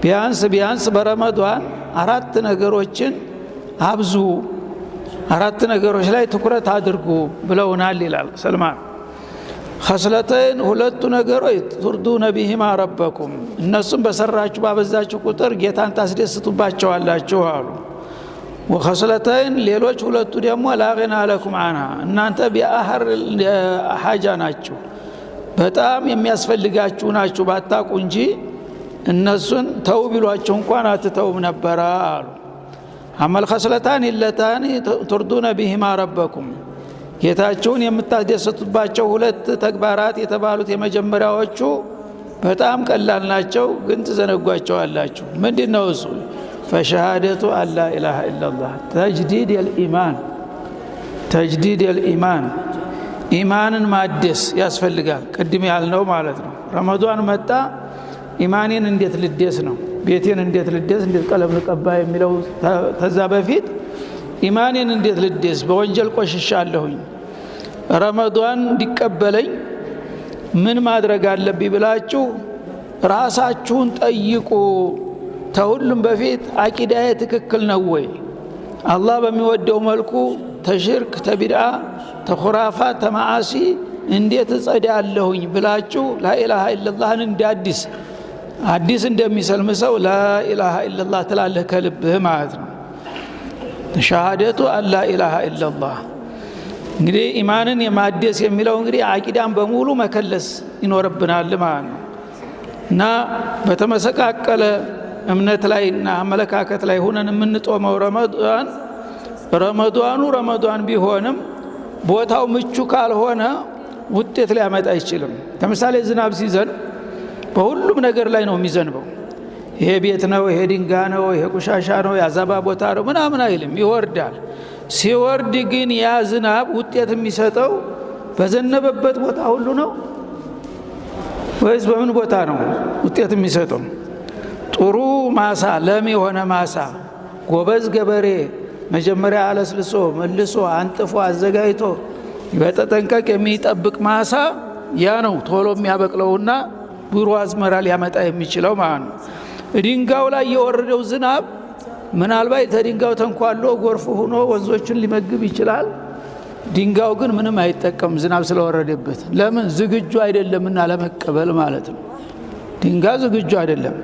ቢያንስ በረመዳን አራት ነገሮችን አብዙ አራት ነገሮች ላይ ትኩረት አድርጉ ብለውናል ይላል ሰልማን። ኸስለተን ሁለቱ ነገሮች ቱርዱነ ቢሂማ ረበኩም እነሱም በሰራችሁ ባበዛችሁ ቁጥር ጌታን ታስደስቱባቸዋላችሁ አሉ። ወኸስለተን ሌሎች ሁለቱ ደግሞ ላገና ለኩም አንሃ እናንተ ቢአህር ሐጃ ናችሁ በጣም የሚያስፈልጋችሁ ናችሁ ባታቁ እንጂ እነሱን ተው ቢሏቸው እንኳን አትተውም ነበር አሉ። አመል ኸስለታን ኢለታን ቱርዱነ ቢሂማ ረበኩም ጌታችሁን የምታስደስቱባቸው ሁለት ተግባራት የተባሉት የመጀመሪያዎቹ በጣም ቀላል ናቸው ግን ትዘነጓቸዋላችሁ። ምንድነው እሱ? ፈሸሃደቱ አላ ኢላሃ ኢላላህ ተጅዲድ الإيمان ኢማንን ማደስ ያስፈልጋል። ቅድም ያልነው ማለት ነው። ረመዳን መጣ ኢማኔን እንዴት ልደስ ነው ቤቴን እንዴት ልደስ እንዴት ቀለም ልቀባ የሚለው ተዛ በፊት ኢማኔን እንዴት ልደስ በወንጀል ቆሽሻለሁኝ ረመዳን እንዲቀበለኝ ምን ማድረግ አለብኝ ብላችሁ ራሳችሁን ጠይቁ። ተሁሉም በፊት አቂዳዬ ትክክል ነው ወይ አላህ በሚወደው መልኩ ተሽርክ ተቢድዓ ተኹራፋት ተማዓሲ እንዴት ጸዳለሁኝ ብላችሁ ላኢላሃ ኢላላህን እንዲያድስ አዲስ እንደሚሰልም ሰው ላኢላሃ ኢላላህ ትላለህ ከልብህ ማለት ነው። ሸሃደቱ አላ ኢላሃ ኢላላህ እንግዲህ ኢማንን የማደስ የሚለው እንግዲህ አቂዳን በሙሉ መከለስ ይኖርብናል ማለት ነው። እና በተመሰቃቀለ እምነት ላይና አመለካከት ላይ ሆነን የምንጦመው ረመዳን ቢሆንም ቦታው ምቹ ካልሆነ ውጤት ሊያመጣ አይችልም። ለምሳሌ ዝናብ ሲዘን በሁሉም ነገር ላይ ነው የሚዘንበው። ይሄ ቤት ነው፣ ይሄ ድንጋይ ነው፣ ይሄ ቆሻሻ ነው፣ ያዛባ ቦታ ነው ምናምን አይልም፣ ይወርዳል። ሲወርድ ግን ያ ዝናብ ውጤት የሚሰጠው በዘነበበት ቦታ ሁሉ ነው ወይስ በምን ቦታ ነው ውጤት የሚሰጠው? ጥሩ ማሳ ለም የሆነ ማሳ ጎበዝ ገበሬ መጀመሪያ አለስልሶ መልሶ አንጥፎ አዘጋጅቶ በተጠንቀቅ የሚጠብቅ ማሳ ያ ነው ቶሎ የሚያበቅለውና ብሩ አዝመራ ሊያመጣ የሚችለው ማለት ነው። ድንጋው ላይ የወረደው ዝናብ ምናልባት ተድንጋው ተንኳሎ ጎርፍ ሆኖ ወንዞችን ሊመግብ ይችላል። ድንጋው ግን ምንም አይጠቀም ዝናብ ስለወረደበት። ለምን? ዝግጁ አይደለምና ለመቀበል ማለት ነው። ድንጋይ ዝግጁ አይደለም።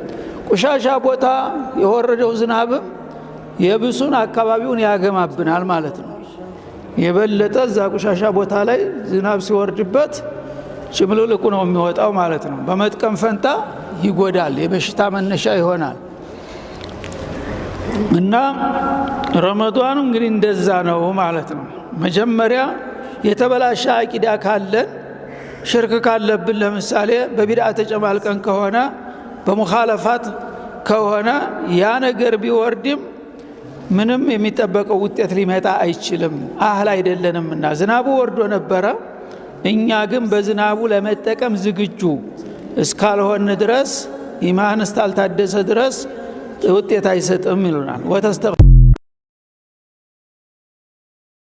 ቆሻሻ ቦታ የወረደው ዝናብ የብሱን አካባቢውን ያገማብናል ማለት ነው። የበለጠ እዛ ቆሻሻ ቦታ ላይ ዝናብ ሲወርድበት ጭምልልቁ ነው የሚወጣው ማለት ነው። በመጥቀም ፈንታ ይጎዳል፣ የበሽታ መነሻ ይሆናል። እና ረመዳኑ እንግዲህ እንደዛ ነው ማለት ነው። መጀመሪያ የተበላሸ አቂዳ ካለን ሽርክ ካለብን ለምሳሌ በቢድዓ ተጨማልቀን ከሆነ በሙኻለፋት ከሆነ ያ ነገር ቢወርድም ምንም የሚጠበቀው ውጤት ሊመጣ አይችልም። አህል አይደለንምና ዝናቡ ወርዶ ነበረ እኛ ግን በዝናቡ ለመጠቀም ዝግጁ እስካልሆን ድረስ ኢማን እስካልታደሰ ድረስ ውጤት አይሰጥም ይሉናል።